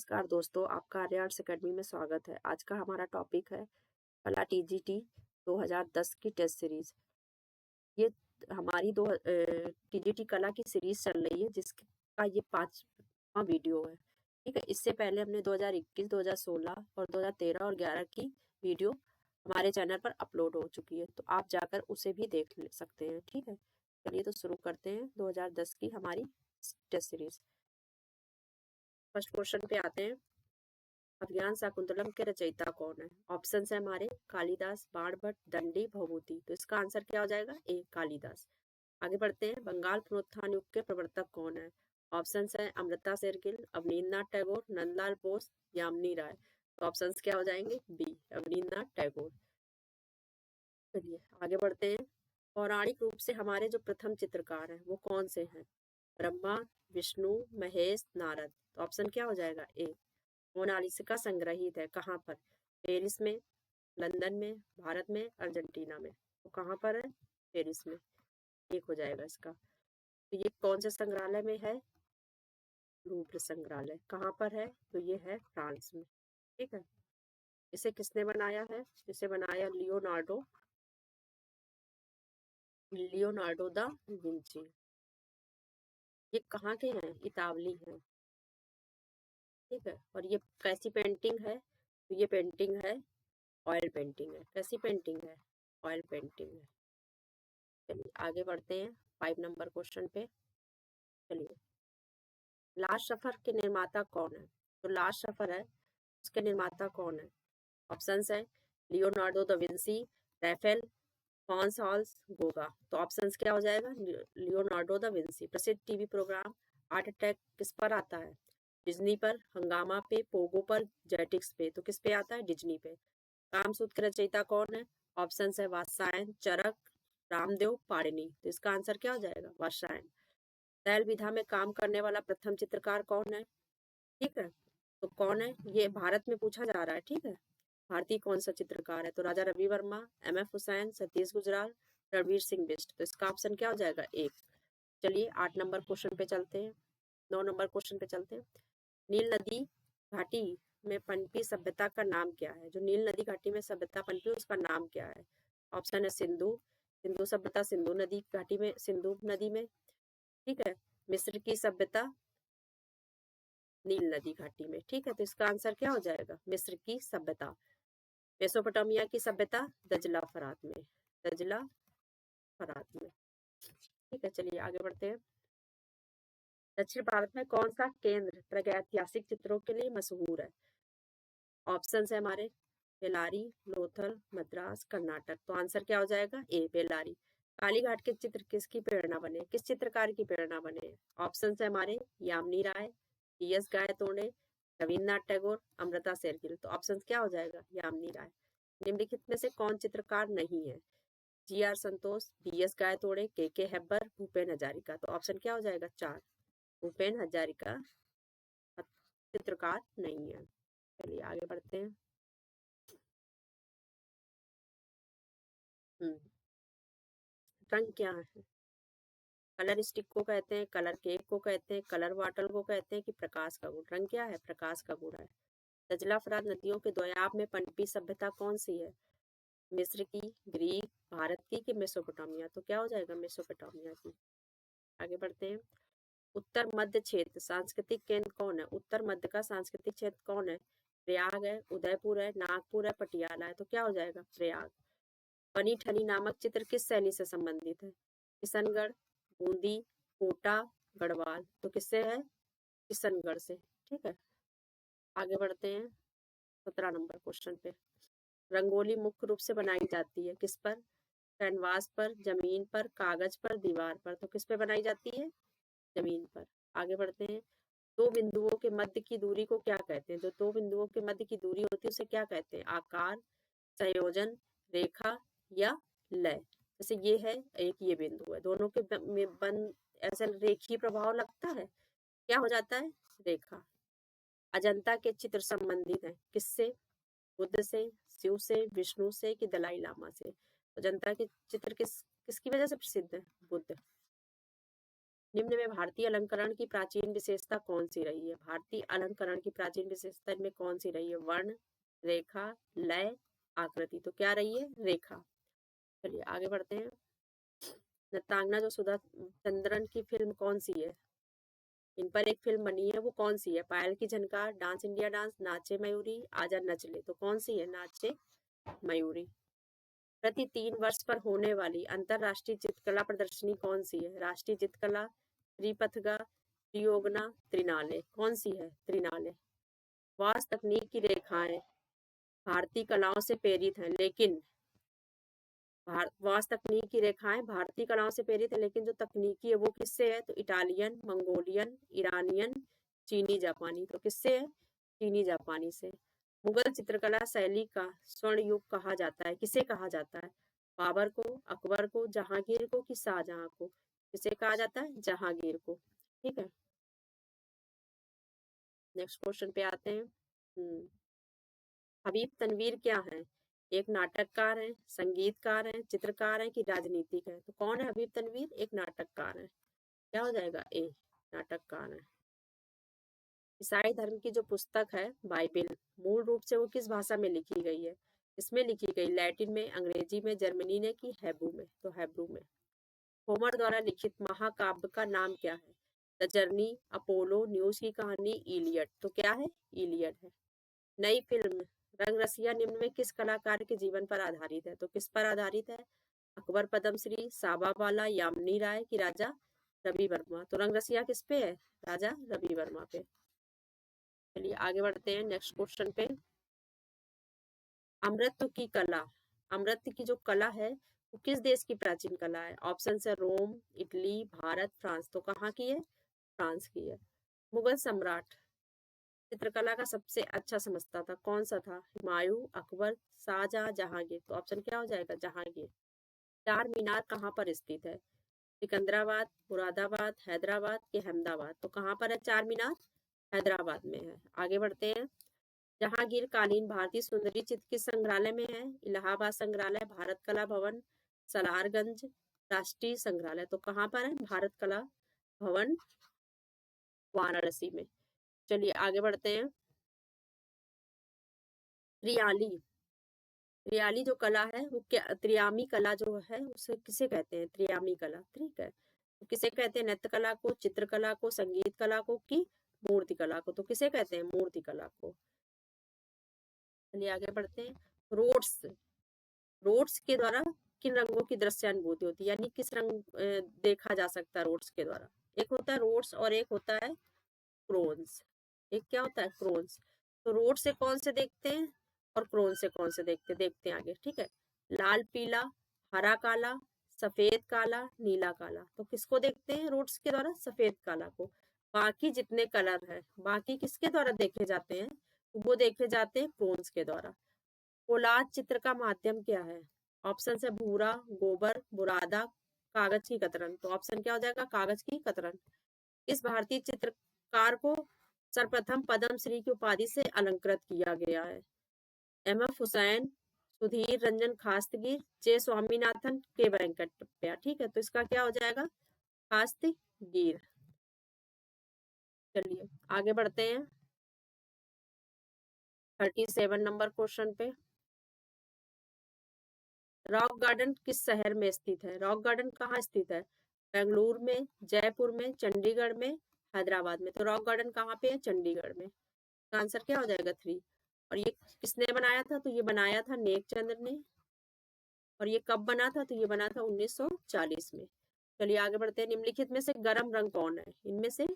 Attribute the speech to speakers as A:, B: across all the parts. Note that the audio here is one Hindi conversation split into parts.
A: नमस्कार दोस्तों, आपका आर्य आर्ट्स अकेडमी में स्वागत है। आज का हमारा टॉपिक है कला टीजीटी 2010 की टेस्ट सीरीज। ये हमारी टीजीटी कला की सीरीज चल रही है, जिसका ये 5वां वीडियो है। ठीक है, इससे पहले हमने 2021, 2016 और 2013 और 11 की वीडियो हमारे चैनल पर अपलोड हो चुकी है, तो आप जाकर उसे भी देख सकते हैं। ठीक है, चलिए तो शुरू करते हैं 2010 की हमारी टेस्ट सीरीज। फर्स्ट क्वेश्चन पे आते हैं। अभिज्ञान शाकुंतलम के रचयिता कौन है? ऑप्शन है हमारे कालिदास, बाणभट्ट, दंडी, भभूति। तो इसका आंसर क्या हो जाएगा? ए, कालिदास। आगे बढ़ते हैं। बंगाल पुनरुत्थान युग के प्रवर्तक कौन है? ऑप्शन है अमृता शेरगिल, अवनींद्रनाथ टैगोर, नंदलाल बोस, यामिनी राय। तो ऑप्शन क्या हो जाएंगे? बी, अवनींद्रनाथ टैगोर। चलिए आगे बढ़ते हैं। पौराणिक रूप से हमारे जो प्रथम चित्रकार हैं वो कौन से हैं? ब्रह्मा, विष्णु, महेश, नारद। तो ऑप्शन क्या हो जाएगा? ए, मोनालिसा संग्रहित है कहाँ पर? पेरिस में, लंदन में, भारत में, अर्जेंटीना में। तो कहाँ पर है? पेरिस में। एक हो जाएगा इसका। तो ये कौन से संग्रहालय में है? लूव्र संग्रहालय। कहाँ पर है? तो ये है फ्रांस में। ठीक है, इसे किसने बनाया है? इसे बनाया लियोनार्डो दा विंची। ये कहाँ के हैं? इतावली हैं। ठीक है, और ये कैसी पेंटिंग है? तो ये पेंटिंग है, ऑयल पेंटिंग है। कैसी पेंटिंग है? ऑयल पेंटिंग है। चलिए आगे बढ़ते हैं 5 नंबर क्वेश्चन पे। चलिए, लास्ट सफर के निर्माता कौन है? तो लास्ट सफर है, उसके निर्माता कौन है? ऑप्शंस है Leonardo da Vinci, Raphael, Hans Hals, गोगा। तो ऑप्शंस क्या हो जाएगा? Leonardo da Vinci. प्रसिद्ध टीवी प्रोग्राम आर्ट अटैक किस पर आता है? डिज्नी पर, हंगामा पे, पोगो पर, जेटिक्स पे। तो किस पे आता है? डिज्नी पे। कामसूत्र के रचयिता कौन है? ऑप्शन है वात्स्यायन, चरक, रामदेव, पाणिनि। तो इसका आंसर क्या हो जाएगा? वात्स्यायन। शैल विधा में काम करने वाला प्रथम चित्रकार कौन है? ठीक है, तो कौन है ये भारत में पूछा जा रहा है। ठीक है, भारतीय कौन सा चित्रकार है? तो राजा रवि वर्मा, एम एफ हुसैन, सतीश गुजराल, रणवीर सिंह बिष्ट। तो इसका ऑप्शन क्या हो जाएगा? एक। चलिए 8 नंबर क्वेश्चन पे चलते हैं। 9 नंबर क्वेश्चन पे चलते हैं। नील नदी घाटी में पनपी सभ्यता का नाम क्या है? जो नील नदी घाटी में सभ्यता पनपी उसका नाम क्या है? ऑप्शन है सिंधु, सिंधु सभ्यता सिंधु नदी घाटी में, सिंधु नदी में। ठीक है, मिस्र की सभ्यता नील नदी घाटी में। ठीक है, तो इसका आंसर क्या हो जाएगा? मिस्र की सभ्यता। मेसोपोटामिया की सभ्यता दजला फरात में, दजला फरात में। ठीक है, चलिए आगे बढ़ते हैं। दक्षिण भारत में कौन सा केंद्र प्रागैतिहासिक चित्रों के लिए मशहूर है? ऑप्शन है हमारे बेलारी, लोथल, मद्रास, कर्नाटक। तो आंसर क्या हो जाएगा? ए, बेलारी। कालीघाट के चित्र किसकी प्रेरणा बने? किस चित्रकार की प्रेरणा बने? ऑप्शन है हमारे यामिनी राय, टी.एस. गायतोंडे, रविन्द्रनाथ टैगोर, अमृता शेरगिल। तो ऑप्शन क्या हो जाएगा? यामिनी राय। निम्नलिखित में से कौन चित्रकार नहीं है? जी आर संतोष, बी.एस. गायतोंडे, के हेब्बर, भूपेन हजारिका। तो ऑप्शन क्या हो जाएगा? 4, भूपेन हजारिका चित्रकार नहीं है। चलिए आगे बढ़ते हैं। रंग क्या है? कलर स्टिक को कहते हैं, कलर केक को कहते हैं, कलर बॉटल को कहते हैं, कि प्रकाश का गुण? रंग क्या है? प्रकाश का गुण है। दजला फरात नदियों के दोयाब में पनपी सभ्यता कौन सी है? मिस्र की, ग्रीक, भारत की, कि मेसोपोटामिया? तो क्या हो जाएगा? मेसोपोटामिया की। आगे बढ़ते हैं। उत्तर मध्य क्षेत्र सांस्कृतिक केंद्र कौन है? उत्तर मध्य का सांस्कृतिक क्षेत्र कौन है? प्रयाग है, उदयपुर है, नागपुर है, पटियाला है। तो क्या हो जाएगा? प्रयाग। बनी ठनी नामक चित्र किस शैली से संबंधित है? किशनगढ़, बूंदी, कोटा, गढ़वाल। तो किससे है? किशनगढ़ से। ठीक है, आगे बढ़ते हैं 17 नंबर क्वेश्चन पे। रंगोली मुख्य रूप से बनाई जाती है किस पर? कैनवास पर, जमीन पर, कागज पर, दीवार पर। तो किस पे बनाई जाती है? जमीन पर। आगे बढ़ते हैं। दो बिंदुओं के मध्य की दूरी को क्या कहते हैं? जो दो बिंदुओं के मध्य की दूरी होती है उसे क्या कहते हैं? आकार, संयोजन, रेखा, या लय। जैसे ये है एक, ये बिंदु है, दोनों के में बन ऐसा रेखीय प्रभाव लगता है, क्या हो जाता है? रेखा। अजंता के चित्र संबंधित है किससे? बुद्ध से, शिव से, विष्णु से, कि दलाई लामा से? अजंता के चित्र किसकी वजह से प्रसिद्ध है? बुद्ध। निम्न में भारतीय अलंकरण की प्राचीन विशेषता कौन सी रही है? भारतीय अलंकरण की प्राचीन विशेषता इनमें कौन सी रही है? वर्ण, रेखा, लय, आकृति। तो क्या रही है? रेखा। चलिए आगे बढ़ते हैं। नृत्यांगना जो सुधा चंद्रन की फिल्म कौन सी है? इन पर एक फिल्म बनी है, वो कौन सी है? पायल की झनकार, डांस इंडिया डांस, नाचे मयूरी, आजा नच ले। तो कौन सी है? नाचे मयूरी। प्रति 3 वर्ष पर होने वाली अंतरराष्ट्रीय चित्रकला प्रदर्शनी कौन सी है? राष्ट्रीय चित्रकला, त्रिपथगा, त्रियोगना, त्रिनाले। कौन सी है? त्रिनाले। वास्तु तकनीक की रेखाएं भारतीय कलाओं से प्रेरित हैं, लेकिन वास्तु तकनीक की रेखाएं भारतीय कलाओं से प्रेरित है, लेकिन जो तकनीकी है वो किससे है? तो इटालियन, मंगोलियन, ईरानियन, चीनी, जापानी। तो किससे है? चीनी जापानी से। मुगल चित्रकला शैली का स्वर्ण युग कहा जाता है, किसे कहा जाता है? बाबर को, अकबर को, जहांगीर को कि शाहजहां को? किसे कहा जाता है? जहांगीर को। ठीक है, नेक्स्ट क्वेश्चन पे आते हैं। हबीब तनवीर क्या है? एक नाटककार है, संगीतकार है, चित्रकार है कि राजनीतिक है? तो कौन है हबीब तनवीर? एक नाटककार है। क्या हो जाएगा? ए, नाटककार है। ईसाई धर्म की जो पुस्तक है बाइबिल, मूल रूप से वो किस भाषा में लिखी गई है? इसमें लिखी गई लैटिन में, अंग्रेजी में, जर्मनी ने की हैब्रू में? तो हैब्रू में। होमर द्वारा लिखित महाकाव्य का नाम क्या है? द जर्नी, अपोलो, न्यूज की कहानी, इलियड। तो क्या है? इलियड है। नई फिल्म रंगरसिया निम्न में किस कलाकार के जीवन पर आधारित है? तो किस पर आधारित है? अकबर पद्मश्री, साबावाला, यामिनी राय की राजा रवि वर्मा? तो रंगरसिया किस पे है? राजा रवि वर्मा पे। चलिए आगे बढ़ते हैं नेक्स्ट क्वेश्चन पे। अमृत की कला, अमृत की जो कला है वो किस देश की प्राचीन कला है? ऑप्शन है रोम, इटली, भारत, फ्रांस। तो कहाँ की है? फ्रांस की है। मुगल सम्राट चित्रकला का सबसे अच्छा समझता था, कौन सा था? हुमायूं, अकबर, शाहजहां, जहांगीर। तो ऑप्शन क्या हो जाएगा? जहांगीर। चार मीनार कहाँ पर स्थित है? सिकंदराबाद, मुरादाबाद, हैदराबाद के अहमदाबाद? तो कहाँ पर है चार मीनार? हैदराबाद में है। आगे बढ़ते हैं। जहांगीर कालीन भारतीय सुंदरी चित्र किस संग्रहालय में है? इलाहाबाद संग्रहालय, भारत कला भवन, सलारगंज राष्ट्रीय संग्रहालय। तो कहाँ पर है? भारत कला भवन, वाराणसी में। चलिए आगे बढ़ते हैं। त्रियाली, त्रियाली जो कला है वो क्या, त्रियामी कला जो है उसे किसे कहते हैं? त्रियामी कला। ठीक है, तो किसे कहते हैं? नृत्य कला को, चित्रकला को, संगीत कला को कि मूर्ति कला को? तो किसे कहते हैं? मूर्ति कला को। चलिए आगे बढ़ते हैं। रोड्स, रोड्स के द्वारा किन रंगों की दृश्यानुभूति होती है? यानी किस रंग देखा जा सकता है रोड्स के द्वारा? एक होता है रोड्स और एक होता है क्रोन्स। एक क्या होता है? क्रोन्स। तो रोड से कौन से देखते हैं और क्रोन से कौन से देखते हैं आगे। ठीक है, लाल पीला, हरा काला, सफेद काला, नीला काला। तो किसको देखते हैं रोड्स के द्वारा? सफेद काला को। बाकी जितने कलर है बाकी किसके द्वारा देखे जाते हैं? वो देखे जाते हैं क्रोन्स के द्वारा। कोलाज चित्र का माध्यम क्या है? ऑप्शन है भूरा, गोबर, बुरादा, कागज की कतरन। तो ऑप्शन क्या हो जाएगा? कागज की कतरन। इस भारतीय चित्रकार को सर्वप्रथम पद्म श्री की उपाधि से अलंकृत किया गया है? एम.एफ. हुसैन, सुधीर रंजन खास्तगीर, जे स्वामीनाथन, के वेंकटप्पा। ठीक है, तो इसका क्या हो जाएगा? खास्तगीर। चलिए आगे बढ़ते हैं 37 नंबर क्वेश्चन पे। रॉक गार्डन किस शहर में स्थित है? रॉक गार्डन कहाँ स्थित है? बेंगलुरु में, जयपुर में, चंडीगढ़ में, हैदराबाद में। तो रॉक गार्डन कहाँ पे है? चंडीगढ़ में। आंसर क्या हो जाएगा? 3। और ये किसने बनाया था? तो ये बनाया था नेक चंद्र ने। और ये कब बना था? तो ये बना था 1940 में। चलिए आगे बढ़ते हैं। निम्नलिखित में से गर्म रंग कौन है? इनमें से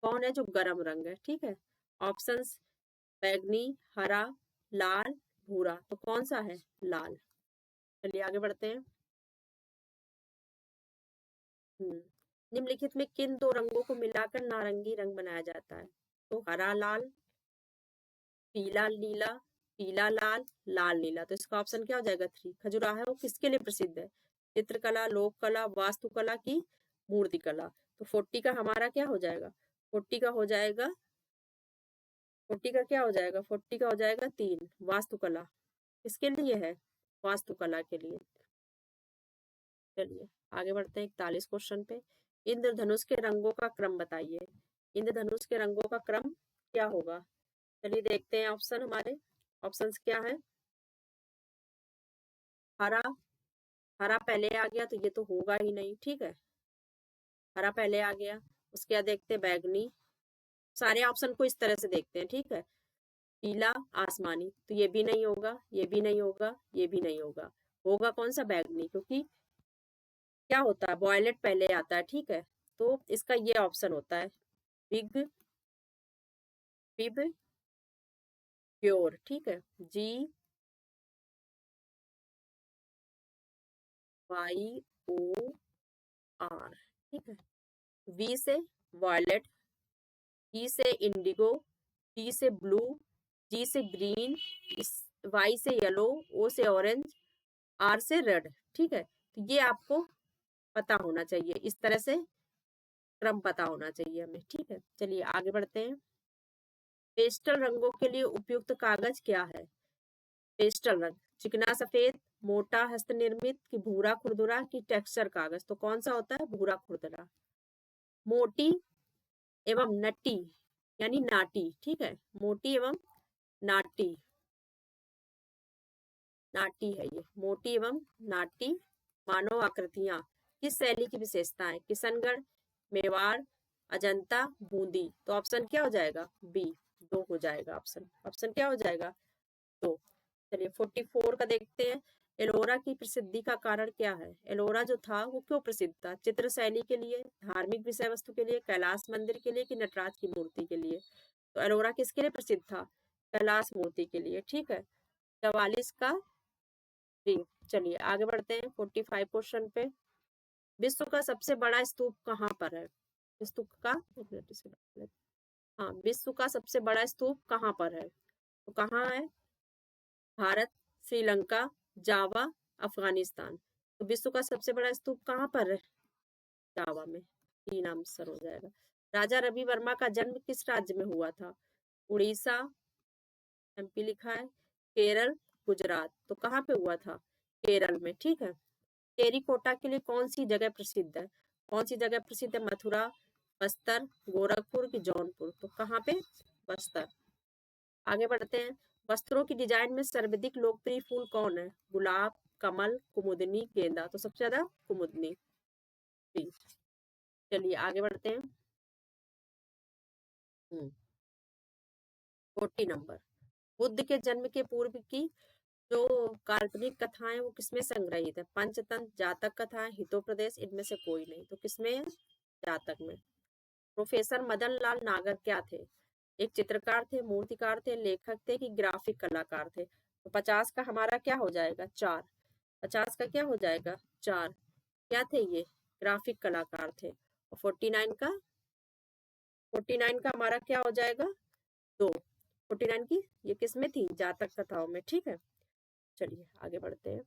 A: कौन है जो गर्म रंग है? ठीक है, ऑप्शंस बैगनी, हरा, लाल, भूरा। तो कौन सा है? लाल। चलिए आगे बढ़ते हैं। निम्नलिखित में किन दो रंगों को मिलाकर नारंगी रंग बनाया जाता है? तो हरा लाल, पीला नीला, पीला लाल, लाल नीला। तो इसका ऑप्शन क्या हो जाएगा? 3। खजुराहो वो किसके लिए प्रसिद्ध है? चित्रकला, लोक कला, वास्तुकला की मूर्ति कला। तो 40 का हमारा क्या हो जाएगा? 40 का हो जाएगा, 40 का क्या हो जाएगा? 40 का हो जाएगा 3, वास्तुकला। किसके लिए है? वास्तुकला के लिए। चलिए आगे बढ़ते हैं 41 क्वेश्चन पे। इंद्रधनुष के रंगों का क्रम बताइए। इंद्रधनुष के रंगों का क्रम क्या होगा? चलिए देखते हैं ऑप्शन हमारे। ऑप्शंस क्या है? हरा, हरा पहले आ गया तो ये तो होगा ही नहीं, ठीक है, हरा पहले आ गया। उसके बाद देखते हैं बैगनी, सारे ऑप्शन को इस तरह से देखते हैं, ठीक है। पीला, आसमानी, तो ये भी नहीं होगा, ये भी नहीं होगा, ये भी नहीं होगा। होगा कौन सा? बैगनी, क्योंकि क्या होता है, वॉयलेट पहले आता है, ठीक है। तो इसका ये ऑप्शन होता है, बिग बिब प्योर, ठीक है। जी वाई ओ आर, ठीक है। वी से वॉयलेट, ई से इंडिगो, टी से ब्लू, जी से ग्रीन, वाई से येलो, ओ से ऑरेंज, आर से रेड, ठीक है। तो ये आपको पता होना चाहिए, इस तरह से क्रम पता होना चाहिए हमें, ठीक है। चलिए आगे बढ़ते हैं। पेस्टल रंगों के लिए उपयुक्त कागज क्या है? पेस्टल रंग, चिकना सफेद, मोटा हस्तनिर्मित, कि भूरा खुरदुरा, कि टेक्सचर कागज। तो कौन सा होता है? भूरा खुरदुरा। मोटी एवं नटी यानी नाटी, ठीक है, मोटी एवं नाटी, नाटी है ये, मोटी एवं नाटी मानव आकृतियां किस शैली की विशेषताएं? किशनगढ़, मेवाड़, अजंता, बूंदी। तो ऑप्शन क्या हो जाएगा? बी, दो हो जाएगा ऑप्शन। ऑप्शन क्या हो जाएगा? दो। चलिए 44 का देखते हैं। एलोरा की प्रसिद्धि का कारण क्या है? एलोरा जो था वो क्यों प्रसिद्ध था? चित्र शैली के लिए, धार्मिक विषय वस्तु के लिए, कैलाश मंदिर के लिए, कि नटराज की मूर्ति के लिए? तो एलोरा किसके लिए प्रसिद्ध था? कैलाश मूर्ति के लिए, ठीक है। 44 का जी। चलिए आगे बढ़ते हैं 45 क्वेश्चन पे। विश्व का सबसे बड़ा स्तूप कहाँ पर है? स्तूप का एक मिनट इसे डाल लेते हैं। हाँ, विश्व का सबसे बड़ा स्तूप कहाँ पर है? तो कहाँ है? भारत, श्रीलंका, जावा, अफगानिस्तान। तो विश्व का सबसे बड़ा स्तूप कहाँ पर है? जावा में। तीन आंसर हो जाएगा। राजा रवि वर्मा का जन्म किस राज्य में हुआ था? उड़ीसा, एमपी लिखा है, केरल, गुजरात। तो कहाँ पे हुआ था? केरल में, ठीक है। टेरिकोटा के लिए कौन सी जगह प्रसिद्ध है? कौन सी जगह प्रसिद्ध है? मथुरा, बस्तर, गोरखपुर, की जौनपुर। तो कहाँ पे? बस्तर। आगे बढ़ते हैं। वस्त्रों की डिजाइन में सर्वाधिक लोकप्रिय फूल कौन है? गुलाब, कमल, कुमुदनी, गेंदा। तो सबसे ज्यादा कुमुदनी। जी। चलिए आगे बढ़ते हैं। 40 नंबर। बुद्ध के जन्म के पूर्व की जो काल्पनिक कथाएं वो किसमें संग्रहित है? पंचतंत्र, जातक कथाएं, हितोपदेश, इनमें से कोई नहीं। तो किसमें है? जातक में। प्रोफेसर मदन लाल नागर क्या थे? एक चित्रकार थे, मूर्तिकार थे, लेखक थे, कि ग्राफिक कलाकार थे? तो 50 का हमारा क्या हो जाएगा? 4। 50 का क्या हो जाएगा? 4। क्या थे ये? ग्राफिक कलाकार थे। और 49 का हमारा क्या हो जाएगा? 2। 49 की ये किस में थी? जातक कथाओं में, ठीक है। चलिए आगे बढ़ते हैं।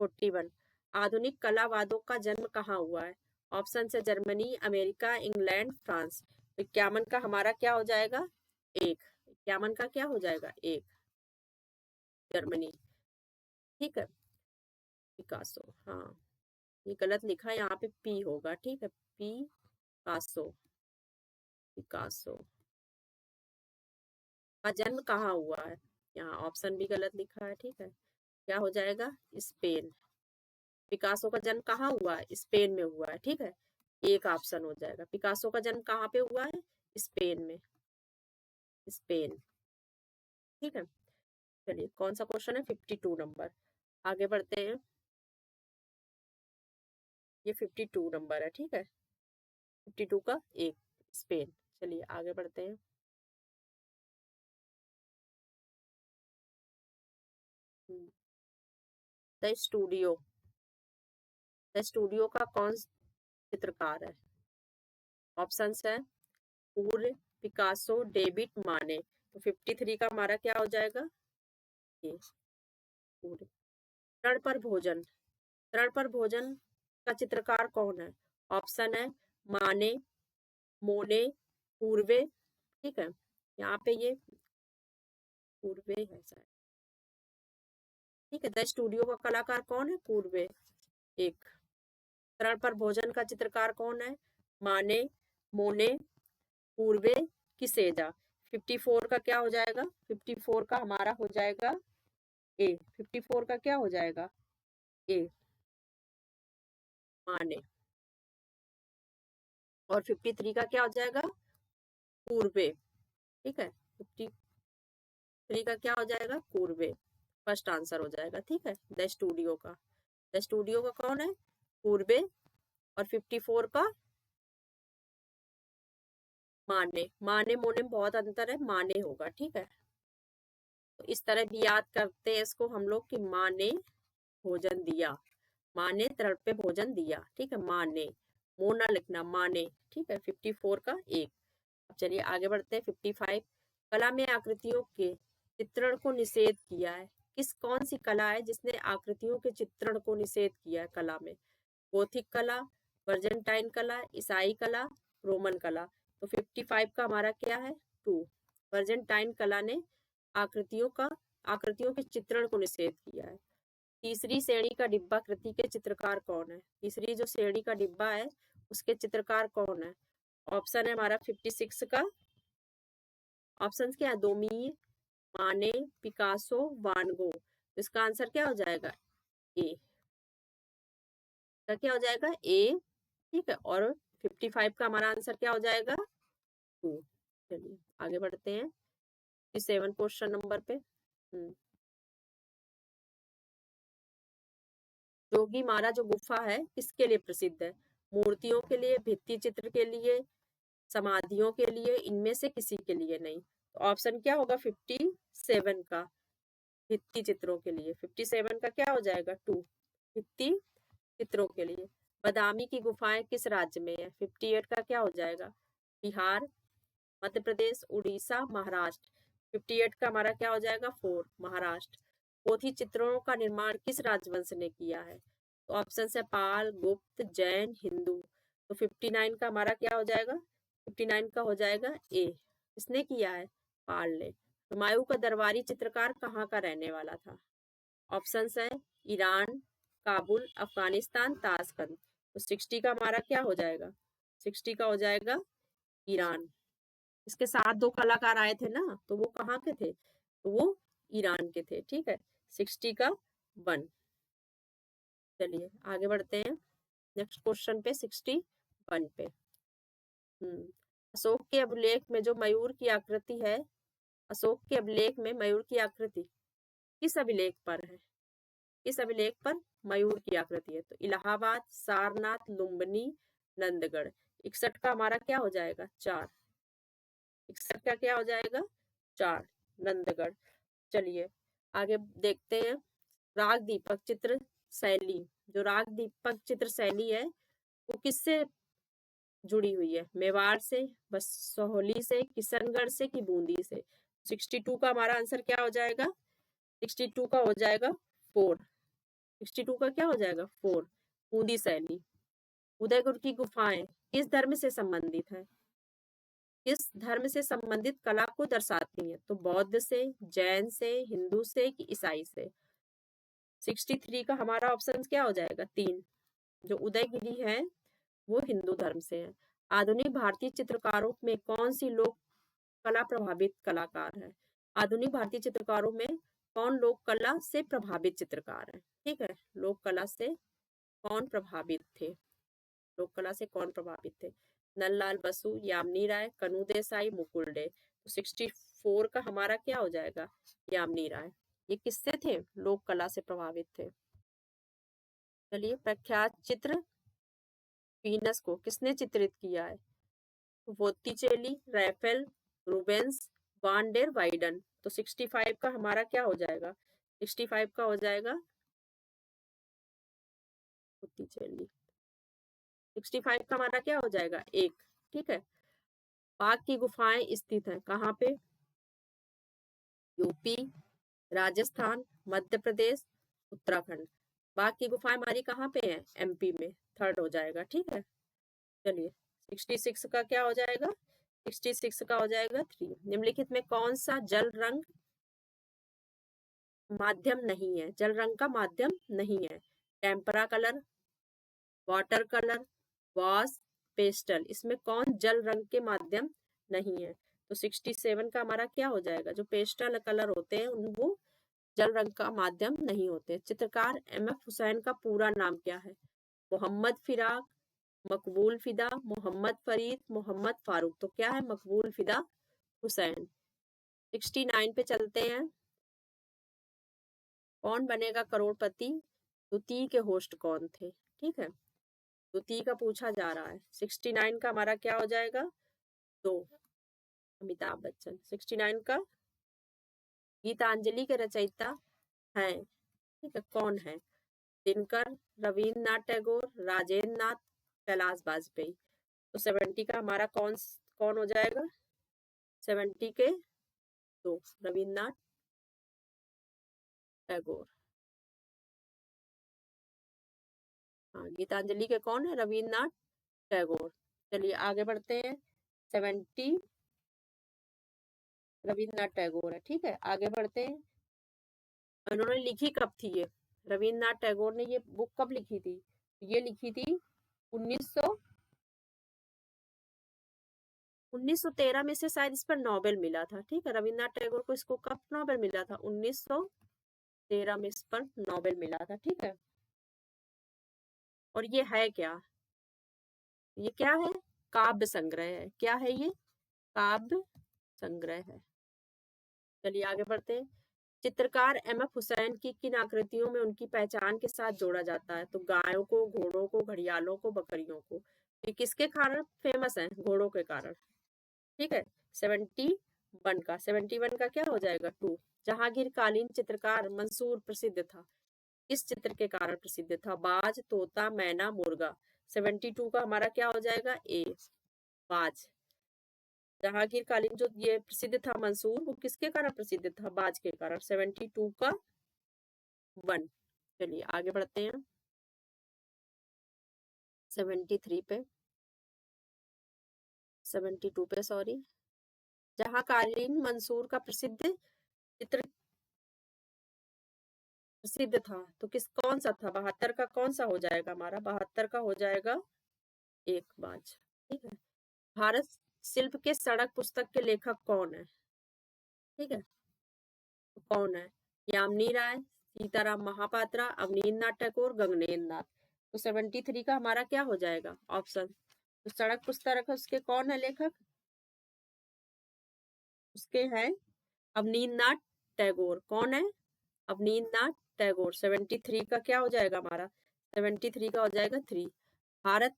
A: 41। आधुनिक कलावादों का जन्म कहाँ हुआ है? ऑप्शन है जर्मनी, अमेरिका, इंग्लैंड, फ्रांस। 51 का हमारा क्या हो जाएगा? 1। 51 का क्या हो जाएगा? 1, जर्मनी, ठीक है। पिकासो, हाँ, ये गलत लिखा है, यहाँ पे पी होगा, ठीक है। पिकासो, पिकासो का जन्म कहाँ हुआ है? यहाँ ऑप्शन भी गलत लिखा है, ठीक है। क्या हो जाएगा? स्पेन। पिकासो का जन्म कहाँ हुआ है? स्पेन में हुआ है, ठीक है। एक ऑप्शन हो जाएगा। पिकासो का जन्म कहाँ पे हुआ है? स्पेन में, स्पेन, ठीक है। चलिए कौन सा क्वेश्चन है? 52 नंबर। आगे बढ़ते हैं। ये 52 नंबर है, ठीक है। 52 का 1, स्पेन। चलिए आगे बढ़ते हैं। द स्टूडियो, द स्टूडियो का कौन चित्रकार है? ऑप्शंस है पूर्व, पिकासो, डेविड, माने। तो 53 का हमारा क्या हो जाएगा? ये पूर्व। तृण पर भोजन, तृण पर भोजन का चित्रकार कौन है? ऑप्शन है माने, मोने, पूर्वे, ठीक है। यहाँ पे ये पूर्वे है शायद, ठीक है। द स्टूडियो का कलाकार कौन है? पूर्वे। 1। तरण पर भोजन का चित्रकार कौन है? माने, मोने, पूर्वे की सेजा। 54 का क्या हो जाएगा? 54 का हमारा हो जाएगा ए। 54 का क्या हो जाएगा? ए, माने। और 53 का क्या हो जाएगा? पूर्वे। ठीक है, 53 का क्या हो जाएगा? पूर्वे। फर्स्ट आंसर हो जाएगा। ठीक है, द स्टूडियो का। द स्टूडियो का कौन है? पूर्वे। और 54 का माने। माने मोने में बहुत अंतर है, माने होगा। ठीक है, तो इस तरह भी याद करते हैं इसको हम लोग कि माँ ने भोजन दिया। माँ ने तरण पे भोजन दिया। ठीक है, माँ ने, मोना लिखना, माँ ने। ठीक है, 54 का एक। अब चलिए आगे बढ़ते हैं। 55, कला में आकृतियों के चित्रण को निषेध किया है। कौन सी कला है जिसने आकृतियों के चित्रण को निषेध किया है? कला में गोथिक कला, वर्जेंटाइन कला, ईसाई कला, रोमन कला। तो 55 का हमारा क्या है? 2। वर्जेंटाइन कला ने आकृतियों के चित्रण को निषेध किया है। तीसरी श्रेणी का डिब्बा कृति के चित्रकार कौन है? तीसरी जो श्रेणी का डिब्बा है उसके चित्रकार कौन है? ऑप्शन है हमारा 56 का। ऑप्शन क्या है? दोमी, माने, पिकासो, वान गो। इसका आंसर क्या हो जाएगा? ए का क्या हो जाएगा? ए। ठीक है, और 55 का हमारा आंसर क्या हो जाएगा? 2। चलिए आगे बढ़ते हैं 7 क्वेश्चन नंबर पे। जोगी मारा जो गुफा है किसके लिए प्रसिद्ध है? मूर्तियों के लिए, भित्ति चित्र के लिए, समाधियों के लिए, इनमें से किसी के लिए नहीं। तो ऑप्शन क्या होगा? 57 का, भित्ति चित्रों के लिए। 57 का क्या हो जाएगा? 2, भित्ति चित्रों के लिए। बादामी की गुफाएं किस राज्य में है? 58 का क्या हो जाएगा? बिहार, मध्य प्रदेश, उड़ीसा, महाराष्ट्र। 58 का हमारा क्या हो जाएगा? 4, महाराष्ट्र। पोथी चित्रों का निर्माण किस राजवंश ने किया है? तो ऑप्शन है पाल, गुप्त, जैन, हिंदू। तो 59 का हमारा क्या हो जाएगा? 59 का हो जाएगा ए। किसने किया है? पाल ने। हुमायूं का दरबारी चित्रकार कहाँ का रहने वाला था? ऑप्शन है ईरान, काबुल, अफगानिस्तान, ताशकंद। तो 60 का हमारा क्या हो जाएगा? 60 का हो जाएगा ईरान। इसके साथ 2 कलाकार आए थे ना, तो वो कहाँ के थे? तो वो ईरान के थे। ठीक है, 60 का 1। चलिए आगे बढ़ते हैं नेक्स्ट क्वेश्चन पे, 61 पे। अशोक के अभिलेख में जो मयूर की आकृति है, अशोक के अभिलेख में मयूर की आकृति किस अभिलेख पर है? किस अभिलेख पर मयूर की आकृति है? तो इलाहाबाद, सारनाथ, लुम्बिनी, नंदगढ़। 61 का हमारा क्या हो जाएगा? 4। 61 का क्या हो जाएगा? 4, नंदगढ़। चलिए आगे देखते हैं। राग दीपक चित्र शैली, जो राग दीपक चित्र शैली है वो किससे जुड़ी हुई है? मेवाड़ से, बसोहली से, किशनगढ़ से, कि बूंदी से। 62 का हमारा आंसर क्या हो जाएगा? 62 का हो जाएगा 4। 62 का क्या हो जाएगा? 4, बूंदी शैली। उदयपुर की गुफाएं किस धर्म से संबंधित है? किस धर्म से संबंधित कला को दर्शाती है? तो बौद्ध से, जैन से, हिंदू से, कि ईसाई से। 63 का हमारा ऑप्शन क्या हो जाएगा? 3, जो उदयगिरी है वो हिंदू धर्म से है। आधुनिक भारतीय चित्रकारों में कौन सी लोक कला प्रभावित कलाकार है? आधुनिक भारतीय चित्रकारों में कौन लोक कला से प्रभावित चित्रकार है? ठीक है, लोक कला से कौन प्रभावित थे? लोक कला से कौन प्रभावित थे? नललाल बसु, यामिनी राय, कनु देसाई, मुकुल डे। तो 64 का हमारा क्या हो जाएगा? यामिनी राय। ये किससे थे? लोक कला से प्रभावित थे। चलिए, प्रख्यात चित्र वीनस को किसने चित्रित किया है? बोत्तिचेली, Raphael, Rubens, van der widen. तो 65 का हमारा क्या हो जाएगा? 65 का हो जाएगा बोत्तिचेली। 65 का हमारा क्या हो जाएगा? 1। ठीक है, बाघ की गुफाएं स्थित हैं कहाँ पे? यूपी, राजस्थान, मध्य प्रदेश, उत्तराखंड। बाघ की गुफाएं हमारी कहाँ पे हैं? एमपी में। 3rd हो जाएगा। ठीक है, चलिए 66 का क्या हो जाएगा? 66 का हो जाएगा 3। निम्नलिखित में कौन सा जल रंग माध्यम नहीं है? जल रंग का माध्यम नहीं है। Tempera colour, water colour, wash, pastel, इसमें कौन जल रंग के माध्यम नहीं है? तो 67 का हमारा क्या हो जाएगा? जो पेस्टल कलर होते हैं वो जल रंग का माध्यम नहीं होते। चित्रकार एम.एफ. हुसैन का पूरा नाम क्या है? मोहम्मद फिराक, मकबूल फिदा, मोहम्मद फरीद, मोहम्मद फारूक। तो क्या है? मकबूल फिदा हुसैन। 69 पे चलते हैं। कौन बनेगा करोड़पति? द्वितीय के होस्ट कौन थे? ठीक है, द्वितीय का पूछा जा रहा है। 69 का हमारा क्या हो जाएगा? 2, अमिताभ बच्चन। 69 का गीतांजलि के रचयिता हैं, ठीक है, कौन है? दिनकर, रविन्द्रनाथ टैगोर, राजेंद्र नाथ, कैलाश वाजपेयी। तो 70 का हमारा कौन हो जाएगा? 70 के 2, रविन्द्रनाथ टैगोर। हाँ, गीतांजलि के कौन है? रविन्द्रनाथ टैगोर। चलिए आगे बढ़ते हैं। 70 रविन्द्रनाथ टैगोर है, ठीक है। आगे बढ़ते हैं। उन्होंने लिखी कब थी ये? रविन्द्रनाथ टैगोर ने ये बुक कब लिखी थी? ये लिखी थी 1913 में से शायद इस पर नोबेल मिला था, ठीक है। रविन्द्रनाथ टैगोर को इसको कब नोबेल मिला था? 1913 में इस पर नोबेल मिला था, ठीक है। और ये है क्या? ये क्या है? काव्य संग्रह है। क्या है ये? काव्य संग्रह है। चलिए आगे बढ़ते हैं। चित्रकार एम.एफ. हुसैन की किन आकृतियों में उनकी पहचान के साथ जोड़ा जाता है? तो गायों को, घोड़ों को, घड़ियालों को, बकरियों को। ये किसके कारण फेमस है? घोड़ों के कारण, ठीक है। 71 का क्या हो जाएगा? 2। जहांगीर कालीन चित्रकार मंसूर प्रसिद्ध था, किस चित्र के कारण प्रसिद्ध था? बाज, तोता, मैना, मुर्गा। 72 का हमारा क्या हो जाएगा? ए, बाज। जहांगीर कालीन जो ये प्रसिद्ध था मंसूर, वो किसके कारण प्रसिद्ध था? बाज के कारण। 72 का 1। चलिए आगे बढ़ते हैं। 73 पे 72 पे सॉरी। जहां कालीन मंसूर का चित्र प्रसिद्ध था, तो कौन सा था? 72 का कौन सा हो जाएगा हमारा? 72 का हो जाएगा एक, बाज, ठीक है। भारत शिल्प के सड़क पुस्तक के लेखक कौन है? ठीक है, तो कौन है? यामिनी राय, सीताराम महापात्रा, अवनींद्रनाथ टैगोर, गगनेंद्र नाथ। तो 73 का हमारा क्या हो जाएगा ऑप्शन? तो सड़क पुस्तक है उसके कौन है लेखक? उसके हैं अवनींद्रनाथ टैगोर। कौन है? अवनींद्रनाथ टैगोर। 73 का क्या हो जाएगा हमारा? 73 का हो जाएगा 3। भारत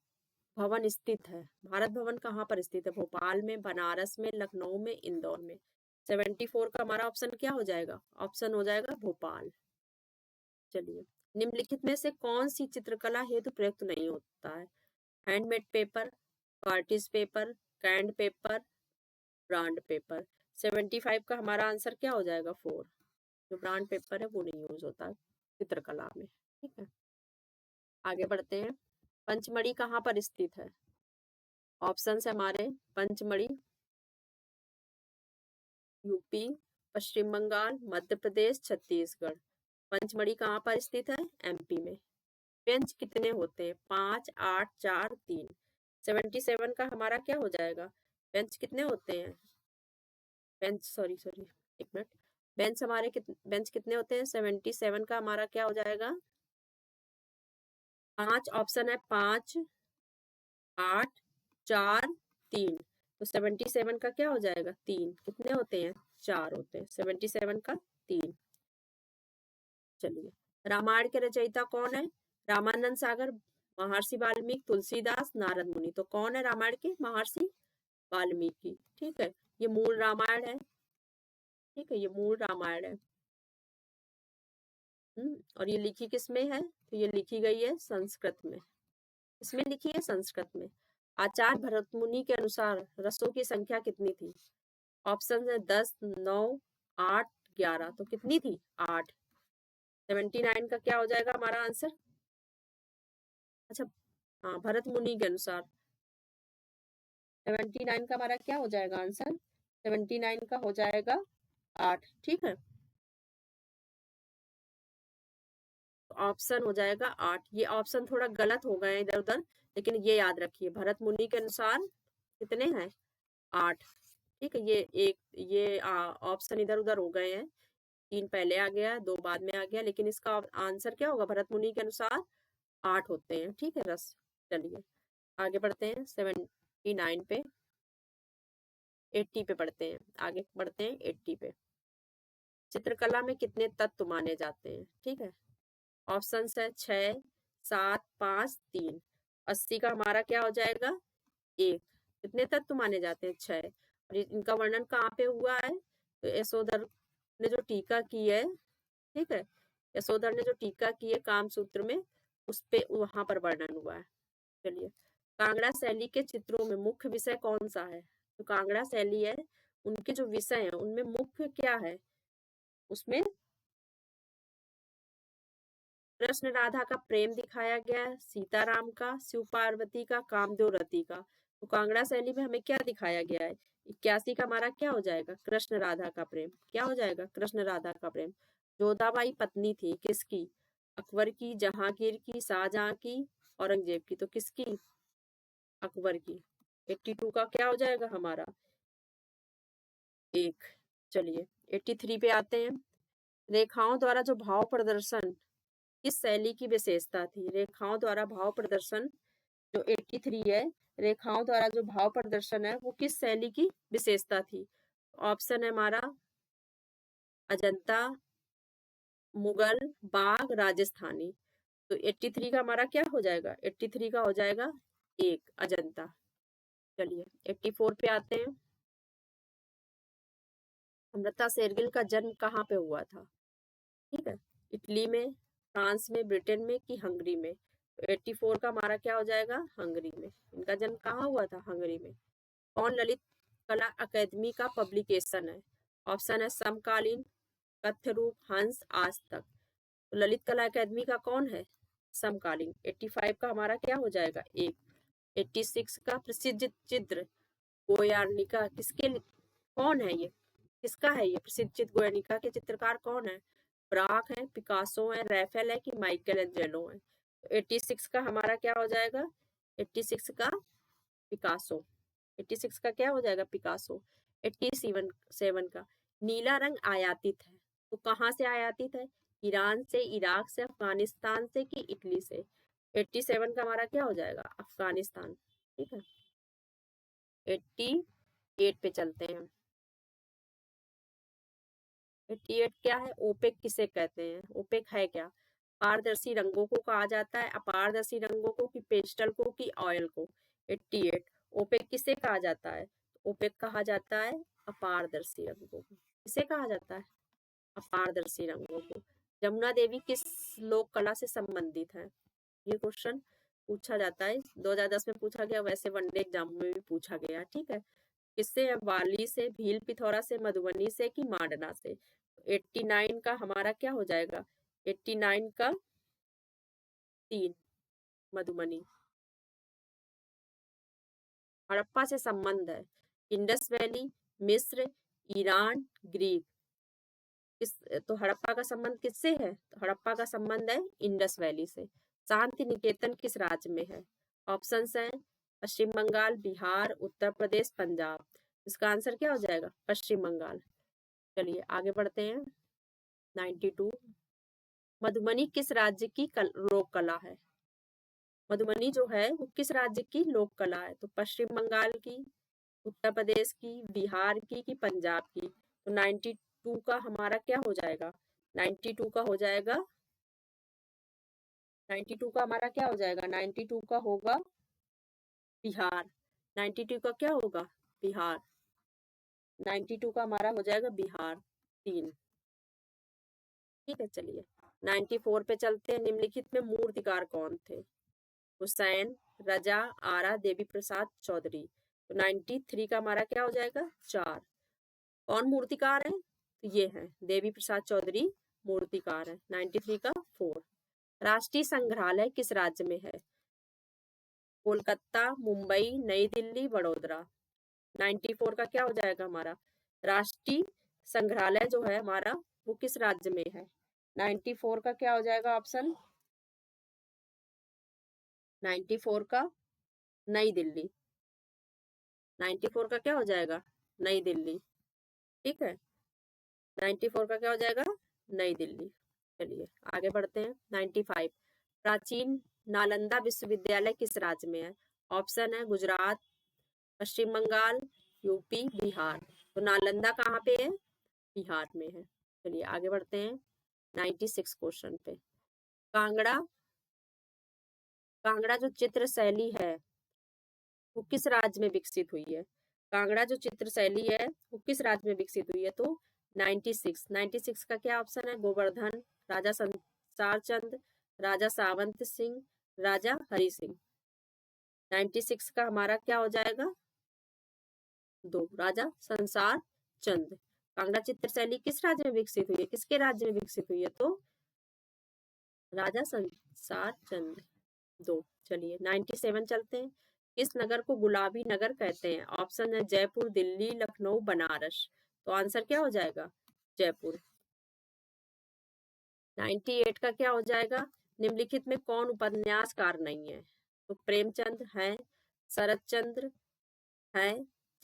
A: भवन स्थित है। भारत भवन कहाँ पर स्थित है? भोपाल में, बनारस में, लखनऊ में, इंदौर में। 74 का हमारा ऑप्शन क्या हो जाएगा? ऑप्शन हो जाएगा भोपाल। चलिए, निम्नलिखित में से कौन सी चित्रकला हेतु प्रयुक्त नहीं होता है? हैंडमेड पेपर, पार्टिस पेपर, कैंड पेपर, ब्रांड पेपर। 75 का हमारा आंसर क्या हो जाएगा? 4। जो ब्रांड पेपर है वो नहीं यूज होता है चित्रकला में, ठीक है। आगे बढ़ते हैं। पंचमढ़ी कहाँ पर स्थित है? ऑप्शन है हमारे पंचमढ़ी यूपी, पश्चिम बंगाल, मध्य प्रदेश, छत्तीसगढ़। पंचमढ़ी कहाँ पर स्थित है? एमपी में। बेंच कितने होते हैं? 5, 8, 4, 3। 77 का हमारा क्या हो जाएगा? बेंच कितने होते हैं? बेंच सॉरी सॉरी एक मिनट। बेंच कितने होते हैं? 77 का हमारा क्या हो जाएगा? 5 ऑप्शन है, 5, 8, 4, 3। तो 77 का क्या हो जाएगा? 3। कितने होते हैं? 4 होते हैं। 77 का 3। चलिए, रामायण के रचयिता कौन है? रामानंद सागर, महर्षि वाल्मीकि, तुलसीदास, नारद मुनि। तो कौन है रामायण के? महर्षि वाल्मीकि, ठीक है। ये मूल रामायण है, ठीक है, ये मूल रामायण है। और ये लिखी किस में है? तो ये लिखी गई है संस्कृत में। इसमें लिखी है संस्कृत में। आचार्य भरत मुनि के अनुसार रसों की संख्या कितनी थी? ऑप्शन है 10, 9, 8, 11। तो कितनी थी? 8। 79 का क्या हो जाएगा हमारा आंसर? अच्छा, हाँ, भरत मुनि के अनुसार 79 का हमारा क्या हो जाएगा आंसर? 79 का हो जाएगा 8, ठीक है। तो ऑप्शन हो जाएगा 8। ये ऑप्शन थोड़ा गलत हो गए इधर उधर, लेकिन ये याद रखिए भरत मुनि के अनुसार कितने हैं 8। ठीक है, ये ऑप्शन इधर उधर हो गए हैं, 3 पहले आ गया 2 बाद में आ गया, लेकिन इसका आंसर क्या होगा भरत मुनि के अनुसार 8 होते हैं। ठीक है रस, चलिए आगे बढ़ते हैं 79 पे, 80 पे पढ़ते हैं, आगे बढ़ते हैं 80 पे। चित्रकला में कितने तत्व माने जाते हैं? ठीक है, ऑप्शन है 6, 7, 5, 3। 80 का हमारा क्या हो जाएगा 1। कितने तत्व माने जाते हैं 6। और इनका वर्णन कहाँ पे हुआ है? तो यशोधर ने जो टीका की है, ठीक है, यशोधर ने जो टीका की है कामसूत्र में, उस पे वहां पर वर्णन हुआ है। चलिए, कांगड़ा शैली के चित्रों में मुख्य विषय कौन सा है? तो कांगड़ा शैली है, उनके जो विषय हैं उनमें मुख्य क्या है? उसमें कृष्ण राधा का प्रेम दिखाया गया है, सीताराम का, शिव पार्वती का, कामदेव रति का। तो कांगड़ा शैली में हमें क्या दिखाया गया है? 81 का हमारा क्या हो जाएगा? कृष्ण राधा का प्रेम। क्या हो जाएगा? कृष्ण राधा का प्रेम। जोधाबाई पत्नी थी किसकी? अकबर की, जहांगीर की, शाहजहां की, औरंगजेब की। तो किसकी? अकबर की। 82 का क्या हो जाएगा हमारा? 1। चलिए 83 पे आते हैं। रेखाओं द्वारा जो भाव प्रदर्शन किस शैली की विशेषता थी? रेखाओं द्वारा भाव प्रदर्शन जो 83 है, रेखाओं द्वारा जो भाव प्रदर्शन है वो किस शैली की विशेषता थी? ऑप्शन है हमारा अजंता, मुगल, बाग, राजस्थानी। तो 83 का हमारा क्या हो जाएगा? 83 का हो जाएगा 1 अजंता। चलिए 84 पे आते हैं। अमृता शेरगिल का जन्म कहाँ पे हुआ था? ठीक है, इटली में, फ्रांस में, ब्रिटेन में कि हंगरी में? तो 84 का हमारा क्या हो जाएगा? हंगरी में। इनका जन्म कहाँ हुआ था? हंगरी में। कौन ललित कला अकादमी का पब्लिकेशन है? ऑप्शन है समकालीन, कथ्य रूप, हंस, आज तक। तो ललित कला अकादमी का कौन है? समकालीन। 85 का हमारा क्या हो जाएगा? 1। 86 का प्रसिद्ध चित्र गोयार्निका किसके कौन है ये? किसका है ये प्रसिद्ध चित्र गोयार्निका के चित्रकार कौन है? ब्राक है, पिकासो है, रैफेल है कि माइकल एंजेलो है? तो 86 का हमारा क्या हो जाएगा? 86 का पिकासो। 86 का क्या हो जाएगा? पिकासो। 87 का नीला रंग आयातित है, तो कहाँ से आयातित है? ईरान से, इराक से, अफगानिस्तान से कि इटली से? 87 का हमारा क्या हो जाएगा? अफगानिस्तान। ठीक है, 88 पे चलते हैं। 88 क्या है? ओपेक किसे कहते हैं? ओपेक है क्या? पारदर्शी रंगों को कहा जाता है, अपारदर्शी रंगों को कि पेस्टल को कि ऑयल को? 88 ओपेक किसे कहा जाता है? ओपेक कहा जाता है अपारदर्शी रंगों को। किसे कहा जाता है? अपारदर्शी रंगों को। जमुना देवी किस लोक कला से संबंधित है? ये क्वेश्चन पूछा जाता है, 2010 में पूछा गया, वैसे वनडे एग्जाम में भी पूछा गया। ठीक है, किससे है? वाली से, भील पिथौरा से, मधुबनी से कि मांडना से? 89 का हमारा क्या हो जाएगा? 89 का 3 मधुबनी। हड़प्पा से संबंध है, इंडस वैली, मिस्र, ईरान, ग्रीक। किस तो हड़प्पा का संबंध किससे है? तो हड़प्पा का संबंध है इंडस वैली से। शांति निकेतन किस राज्य में है? ऑप्शंस हैं पश्चिम बंगाल, बिहार, उत्तर प्रदेश, पंजाब। इसका आंसर क्या हो जाएगा? पश्चिम बंगाल। चलिए आगे बढ़ते हैं 92। मधुबनी किस राज्य की लोक कला है? मधुबनी जो है वो किस राज्य की लोक कला है? तो पश्चिम बंगाल की, उत्तर प्रदेश की, बिहार की कि पंजाब की? तो 92 का हमारा क्या हो जाएगा? 92 का हो जाएगा 92 का हमारा क्या हो जाएगा? 92 का होगा बिहार। 92 का क्या होगा? बिहार। 92 का हमारा हो जाएगा बिहार 3। ठीक है, चलिए 94 पे चलते हैं। निम्नलिखित में मूर्तिकार कौन थे? हुसैन, रजा, आरा, देवी प्रसाद चौधरी। तो 93 का हमारा क्या हो जाएगा? 4। कौन मूर्तिकार है? तो ये है देवी प्रसाद चौधरी मूर्तिकार है। 93 का 4। राष्ट्रीय संग्रहालय किस राज्य में है? कोलकाता, मुंबई, नई दिल्ली, वडोदरा। 94 का क्या हो जाएगा हमारा? राष्ट्रीय संग्रहालय जो है हमारा वो किस राज्य में है? 94 का क्या हो जाएगा ऑप्शन? 94 का नई दिल्ली, 94 का क्या हो जाएगा? नई दिल्ली। ठीक है, 94 का क्या हो जाएगा? नई दिल्ली। चलिए आगे बढ़ते हैं। 95, प्राचीन नालंदा विश्वविद्यालय किस राज्य में है? ऑप्शन है गुजरात, पश्चिम बंगाल, यूपी, बिहार। तो नालंदा कहाँ पे है? बिहार में है। चलिए आगे बढ़ते हैं 96 क्वेश्चन पे। कांगड़ा, कांगड़ा जो चित्र शैली है वो किस राज्य में विकसित हुई है? कांगड़ा जो चित्र शैली है वो किस राज्य में विकसित हुई है? तो 96 का क्या ऑप्शन है? गोवर्धन, राजा संसार चंद, राजा सावंत सिंह, राजा हरि सिंह। 96 का हमारा क्या हो जाएगा? 2, राजा संसार चंद। कांगड़ा चित्र शैली किस राज्य में विकसित हुई है? किसके राज्य में विकसित हुई है? तो राजा संसार चंद। 2। चलिए 97 चलते हैं। किस नगर को गुलाबी नगर कहते हैं? ऑप्शन है जयपुर, दिल्ली, लखनऊ, बनारस। तो आंसर क्या हो जाएगा? जयपुर। 98 का क्या हो जाएगा? निम्नलिखित में कौन उपन्यासकार नहीं है? तो प्रेमचंद है, शरद चंद्र है,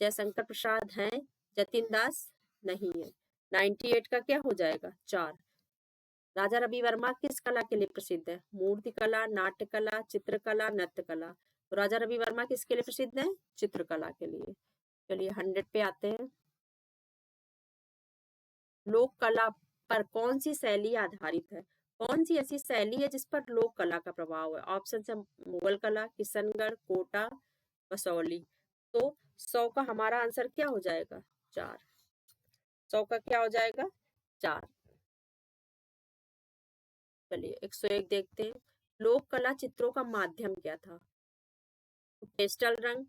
A: जयशंकर प्रसाद है, जतिन दास नहीं है। 98 का क्या हो जाएगा? 4। राजा रवि वर्मा किस कला के लिए प्रसिद्ध है? मूर्ति कला, नाट्य कला, चित्रकला, नृत्य कला। तो राजा रवि वर्मा किसके लिए प्रसिद्ध है? चित्रकला के लिए। चलिए 100 पे आते हैं। लोक कला पर कौन सी शैली आधारित है? कौन सी ऐसी शैली है जिस पर लोक कला का प्रभाव है? ऑप्शन है मुगल कला, किशनगढ़, कोटा, बसौली। तो 100 का हमारा आंसर क्या हो जाएगा? 4। 100 का क्या हो जाएगा? 4। चलिए 101 देखते हैं। लोक कला चित्रों का माध्यम क्या था? पेस्टल रंग,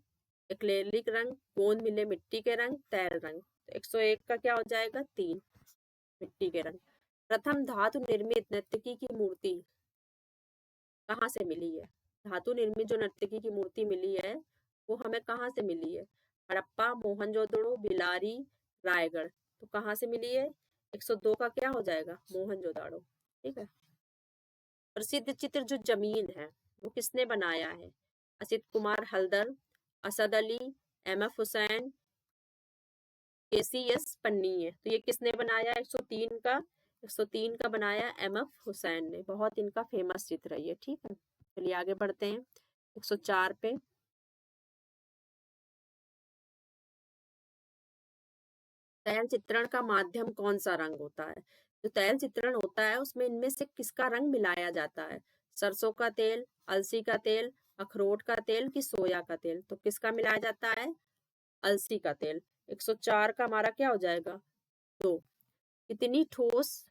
A: एक्रेलिक रंग, गोंद मिले मिट्टी के रंग, तैल रंग। तो 101 का क्या हो जाएगा? 3, मिट्टी के रंग। प्रथम धातु निर्मित नर्तकी की मूर्ति कहाँ से मिली है? धातु निर्मित जो नर्तकी की मूर्ति मिली है वो हमें कहाँ से मिली है? हड़प्पा, मोहनजोदड़ो, बिलारी, रायगढ़। तो कहाँ से मिली है? 102 का क्या हो जाएगा? मोहनजोदड़ो। ठीक है। प्रसिद्ध चित्र जो जमीन है वो किसने बनाया है? असित कुमार हल्दर, असद अली, एम.एफ. हुसैन, के.सी.एस. पन्नी है। तो ये किसने बनाया? 103 का बनाया एम.एफ. हुसैन ने। बहुत इनका फेमस चित्र है ये। ठीक है, चलिए आगे बढ़ते हैं 104 पे। तैल चित्रण का माध्यम कौन सा रंग होता है? जो तैल चित्रण होता है उसमें इनमें से किसका रंग मिलाया जाता है? सरसों का तेल, अलसी का तेल, अखरोट का तेल कि सोया का तेल? तो किसका मिलाया जाता है? अलसी का तेल। 104 का हमारा क्या हो जाएगा? 2। कितनी ठोस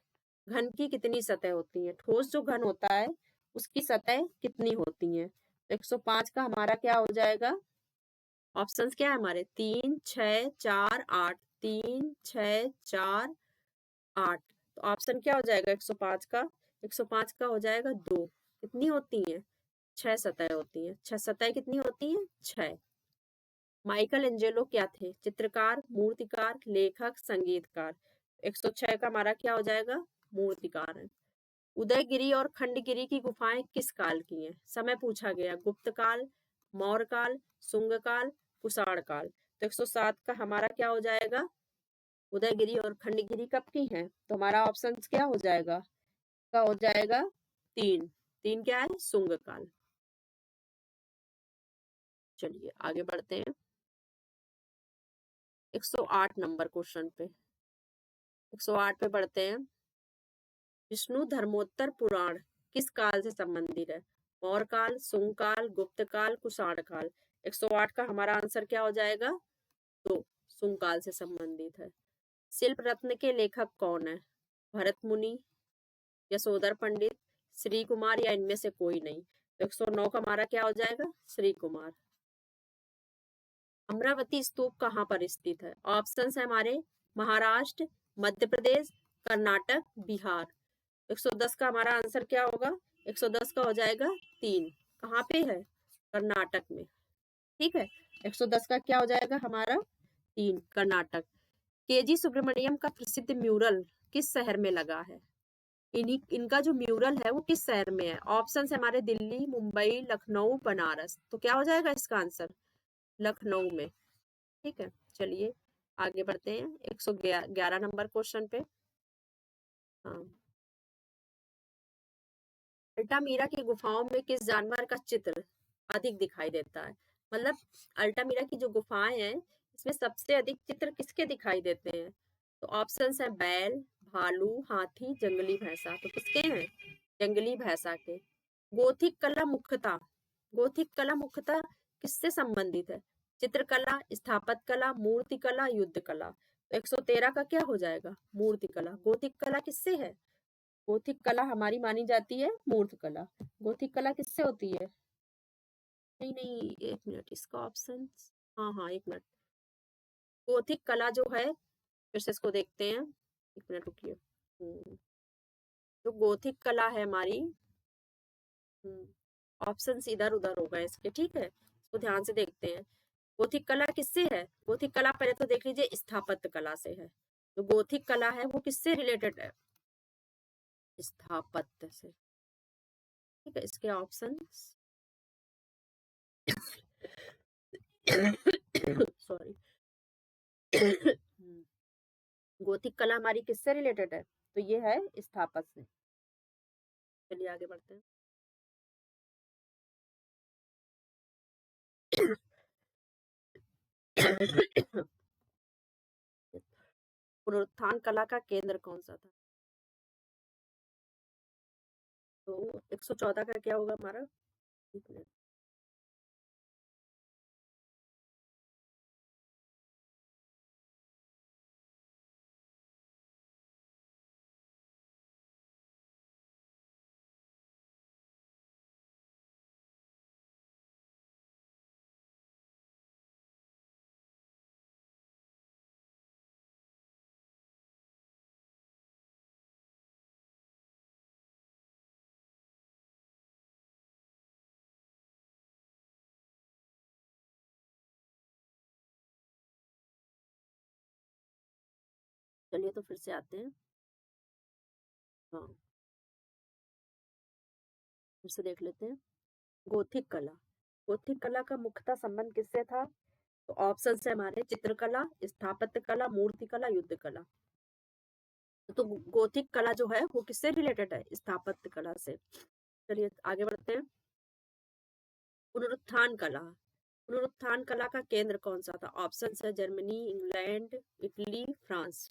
A: घन की कितनी सतह होती है? ठोस जो घन होता है उसकी सतह कितनी होती है? 105 का हमारा क्या हो जाएगा? ऑप्शंस क्या है हमारे? 3, 6, 4, 8। 3, 6, 4, 8। तो ऑप्शन क्या हो जाएगा 105 का? 105 का हो जाएगा 2। कितनी होती है? 6 सतह होती है। 6 सतह कितनी होती है? 6। माइकल एंजेलो क्या थे? चित्रकार, मूर्तिकार, लेखक, संगीतकार। 106 का हमारा क्या हो जाएगा? मूर्तिकार है। उदयगिरी और खंडगिरी की गुफाएं किस काल की हैं? समय पूछा गया। गुप्त काल, मौर्य काल, शुंग काल, कुषाण काल। तो 107 का हमारा क्या हो जाएगा? उदयगिरी और खंडगिरी कब की हैं? तो हमारा ऑप्शन क्या हो जाएगा? का हो जाएगा 3। 3 क्या है? शुंग काल। चलिए आगे बढ़ते हैं 108 नंबर क्वेश्चन पे। 108 पे बढ़ते हैं। विष्णु धर्मोत्तर पुराण किस काल से संबंधित है? मौर्य काल, शुंग काल, गुप्त काल, कुषाण काल। 108 का हमारा आंसर क्या हो जाएगा? 2, शुंग काल से संबंधित है। शिल्प रत्न के लेखक कौन है? भरत मुनि, यशोधर पंडित, श्री कुमार या इनमें से कोई नहीं। तो 109 का हमारा क्या हो जाएगा? श्री कुमार। अमरावती स्तूप कहाँ पर स्थित है? ऑप्शंस है हमारे महाराष्ट्र, मध्य प्रदेश, कर्नाटक, बिहार। 110 का हमारा आंसर क्या होगा? 110 का हो जाएगा 3। कहाँ पे है? कर्नाटक में। ठीक है, 110 का क्या हो जाएगा हमारा? 3, कर्नाटक। केजी सुब्रमण्यम का प्रसिद्ध म्यूरल किस शहर में लगा है? इनका जो म्यूरल है वो किस शहर में है? ऑप्शन है हमारे दिल्ली, मुंबई, लखनऊ, बनारस। तो क्या हो जाएगा इसका आंसर? लखनऊ में। ठीक है, चलिए आगे बढ़ते हैं 111 नंबर क्वेश्चन पे। हाँ, अल्टामीरा की गुफाओं में किस जानवर का चित्र अधिक दिखाई देता है? मतलब अल्टामीरा की जो गुफाएं हैं इसमें सबसे अधिक चित्र किसके दिखाई देते हैं? तो ऑप्शंस है बैल, भालू, हाथी, जंगली भैंसा। तो किसके हैं? जंगली भैंसा के। गोथिक कला मुख्यतः गोथिक कला मुख्यतः किससे संबंधित है? चित्रकला, स्थापत्य कला, मूर्ति कला, युद्ध कला। तो 113 का क्या हो जाएगा? मूर्ति कला। गोथिक कला किससे है? गोथिक कला हमारी मानी जाती है मूर्त कला। गोथिक कला किससे होती है? नहीं नहीं, एक मिनट, इसका ऑप्शन, हाँ हाँ एक मिनट। गोथिक कला जो है, फिर से इसको देखते हैं, एक मिनट रुकिए। जो गोथिक कला है हमारी, ऑप्शन इधर उधर हो गए इसके, ठीक है, इसको ध्यान से देखते हैं। गोथिक कला किससे है? गोथिक कला पहले तो देख लीजिए स्थापत्य कला से है। जो गोथिक कला है वो किससे रिलेटेड है? स्थापत्य से। ठीक है, इसके ऑप्शन सॉरी गोथिक कला हमारी किससे रिलेटेड है? तो ये है स्थापत्य से। चलिए आगे बढ़ते हैं। पुनरुत्थान कला का केंद्र कौन सा था? तो 114 का क्या होगा हमारा? एक मिनट। चलिए तो फिर से आते हैं। हाँ, फिर से देख लेते हैं। गोथिक कला, गोथिक कला का मुख्यतः संबंध किससे था? तो ऑप्शन है हमारे चित्रकला, स्थापत्य कला, मूर्ति कला, युद्ध कला। तो गोथिक कला जो है वो किससे रिलेटेड है? स्थापत्य कला से। चलिए आगे बढ़ते हैं। पुनरुत्थान कला, पुनरुत्थान कला का केंद्र कौन सा था? ऑप्शन है जर्मनी, इंग्लैंड, इटली, फ्रांस।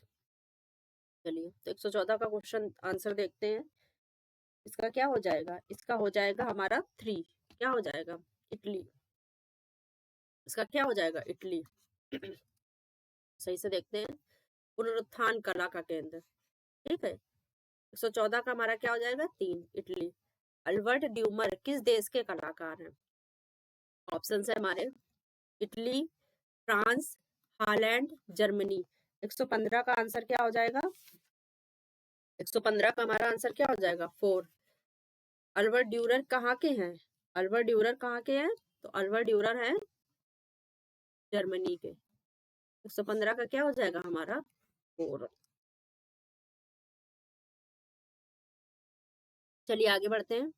A: चलिए तो 114 का क्वेश्चन आंसर देखते हैं। इसका क्या हो जाएगा? इसका हो जाएगा हमारा 3। क्या हो जाएगा? इटली। इसका क्या हो जाएगा? इटली। सही से देखते हैं। पुनरुत्थान कला का केंद्र, ठीक है, 114 का हमारा क्या हो जाएगा? 3, इटली। अल्बर्ट ड्यूमर किस देश के कलाकार हैं? ऑप्शन है हमारे इटली, फ्रांस, हॉलैंड, जर्मनी। 115 का आंसर क्या हो जाएगा? 115 का हमारा आंसर क्या हो जाएगा? 4। अल्बर्ट ड्यूरर कहाँ के हैं? अल्बर्ट ड्यूरर कहाँ के हैं? तो अल्बर्ट ड्यूरर है जर्मनी के। 115 का क्या हो जाएगा हमारा? 4। चलिए आगे बढ़ते हैं।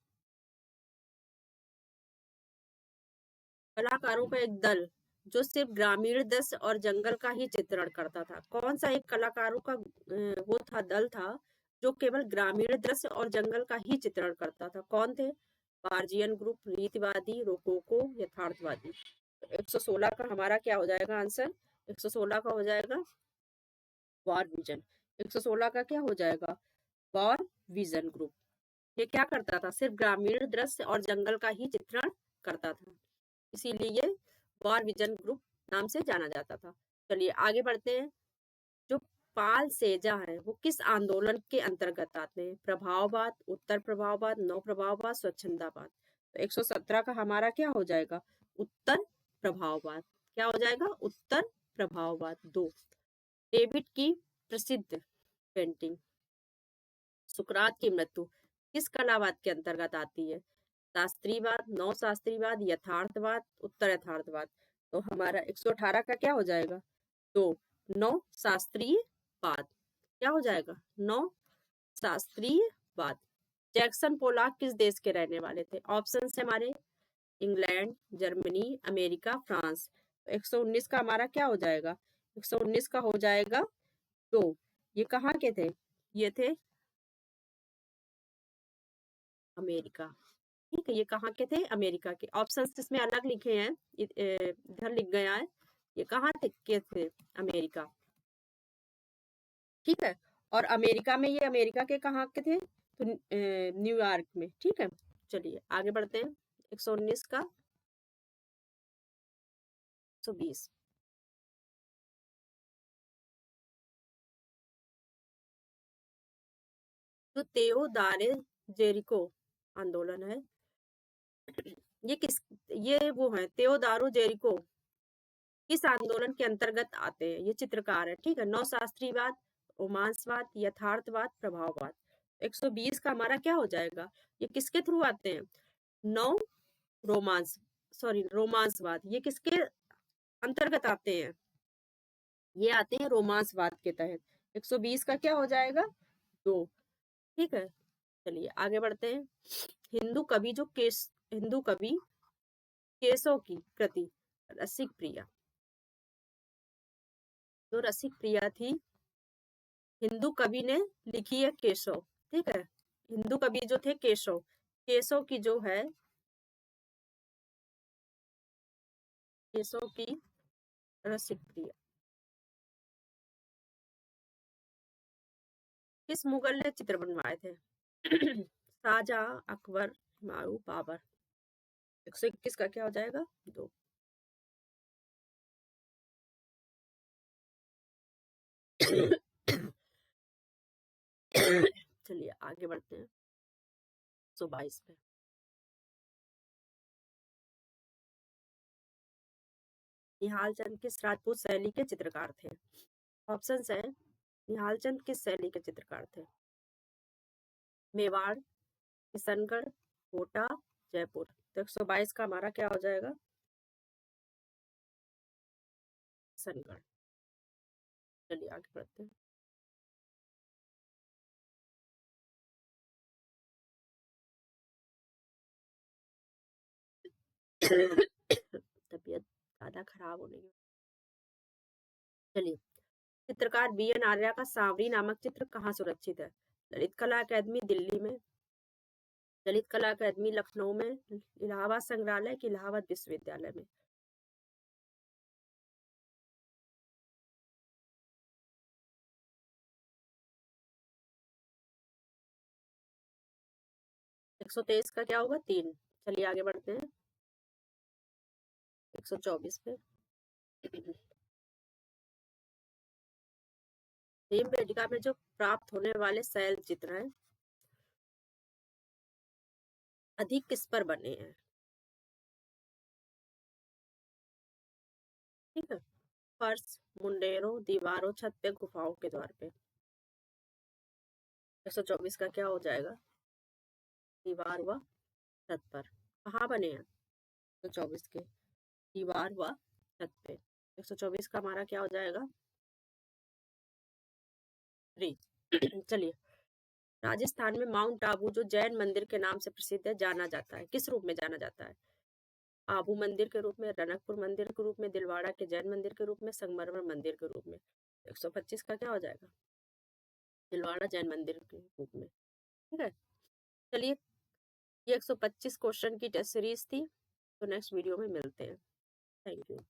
A: कलाकारों का एक दल जो सिर्फ ग्रामीण दृश्य और जंगल का ही चित्रण करता था, कौन सा एक कलाकारों का वो था, दल था जो केवल ग्रामीण दृश्य और जंगल का ही चित्रण करता था? कौन थे? पार्जियन ग्रुप, रीतिवादी, रोकोको, यथार्थवादी। तो 116 का हमारा क्या हो जाएगा आंसर? 116 का हो जाएगा वॉर विजन। 116 का क्या हो जाएगा? War vision group. ये क्या करता था? सिर्फ ग्रामीण दृश्य और जंगल का ही चित्रण करता था, इसीलिए ये वॉर विजन ग्रुप नाम से जाना जाता था। चलिए आगे बढ़ते हैं। जो पाल सेजा है वो किस आंदोलन के अंतर्गत आते हैं? प्रभाववाद, उत्तर प्रभाववाद, नव प्रभाववाद, स्वच्छंदावाद। तो 117 का हमारा क्या हो जाएगा? उत्तर प्रभाववाद। क्या हो जाएगा? उत्तर प्रभाववाद 2। डेविड की प्रसिद्ध पेंटिंग सुकरात की मृत्यु किस कलावाद के अंतर्गत आती है? शास्त्रीयवाद, नव शास्त्रीयवाद, यथार्थवाद, उत्तर यथार्थवाद। तो हमारा 118 का क्या हो जाएगा? तो नव शास्त्रीयवाद। क्या हो जाएगा? नव शास्त्रीयवाद। बाद। जैक्सन पोलाक किस देश के रहने वाले थे? ऑप्शन है हमारे इंग्लैंड, जर्मनी, अमेरिका, फ्रांस। 119 का हमारा क्या हो जाएगा? 119 का हो जाएगा 2। ये कहाँ के थे? ये थे अमेरिका। ठीक है, ये कहाँ के थे? अमेरिका के। ऑप्शंस इसमें अलग लिखे हैं, इधर लिख गया है। ये कहाँ के थे? अमेरिका। ठीक है, और अमेरिका में, ये अमेरिका के कहाँ के थे? तो न्यूयॉर्क में। ठीक है, चलिए आगे बढ़ते हैं। 119 का 120। तो तेओदारे जेरिको आंदोलन है, ये किस, ये वो है तेओदारो जेरिको, किस आंदोलन के अंतर्गत आते हैं? ये चित्रकार है। ठीक है, नवशास्त्रीवाद, रोमांसवाद, यथार्थवाद, प्रभाववाद। 120 का हमारा क्या हो जाएगा? ये किसके थ्रू आते हैं? नव रोमांस रोमांसवाद, ये किसके अंतर्गत आते हैं? ये आते हैं रोमांसवाद के तहत। 120 का क्या हो जाएगा? 2। ठीक है, चलिए आगे बढ़ते हैं। हिंदू कवि केशव की कृति रसिक प्रिया, जो रसिक प्रिया थी, हिंदू कवि ने लिखी है केशव। ठीक है, हिंदू कवि जो थे केशव, केशव की जो है, केशव की रसिक प्रिया, किस मुगल ने चित्र बनवाए थे? शाहजहां, अकबर, हुमायूं, बाबर। 121 का क्या हो जाएगा? 2। चलिए आगे बढ़ते हैं 122 पे। निहाल चंद किस राजपूत शैली के चित्रकार थे? ऑप्शन है, निहाल चंद किस शैली के चित्रकार थे? मेवाड़, किशनगढ़, कोटा, जयपुर। तो 122 का हमारा क्या हो जाएगा? किशनगढ़। चलिए आगे बढ़ते हैं। तबीयत ज्यादा खराब होने की। चलिए, चित्रकार बी एन आर्या का सांवरी नामक चित्र कहाँ सुरक्षित है? ललित कला अकादमी दिल्ली में, ललित कला अकादमी लखनऊ में, इलाहाबाद संग्रहालय की इलाहाबाद विश्वविद्यालय में। 123 का क्या होगा? 3। चलिए आगे बढ़ते हैं 124 पे। भीमबेटका में जो प्राप्त होने वाले शैल चित्र हैं, अधिक किस पर बने हैं? ठीक है, फर्श, मुंडेरों, दीवारों, छत पे, गुफाओं के द्वार पे। 124 का क्या हो जाएगा? दीवार व छत पर। कहाँ बने हैं? 124 के दीवार व छत पे। 124 का हमारा क्या हो जाएगा? 3। चलिए, राजस्थान में माउंट आबू जो जैन मंदिर के नाम से प्रसिद्ध है, जाना जाता है, किस रूप में जाना जाता है? आबू मंदिर के रूप में, रनकपुर मंदिर के रूप में, दिलवाड़ा के जैन मंदिर के रूप में, संगमरमर मंदिर के रूप में। 125 का क्या हो जाएगा? दिलवाड़ा जैन मंदिर के रूप में। ठीक है, चलिए, ये 125 क्वेश्चन की टेस्ट सीरीज थी। तो नेक्स्ट वीडियो में मिलते हैं। Thank you.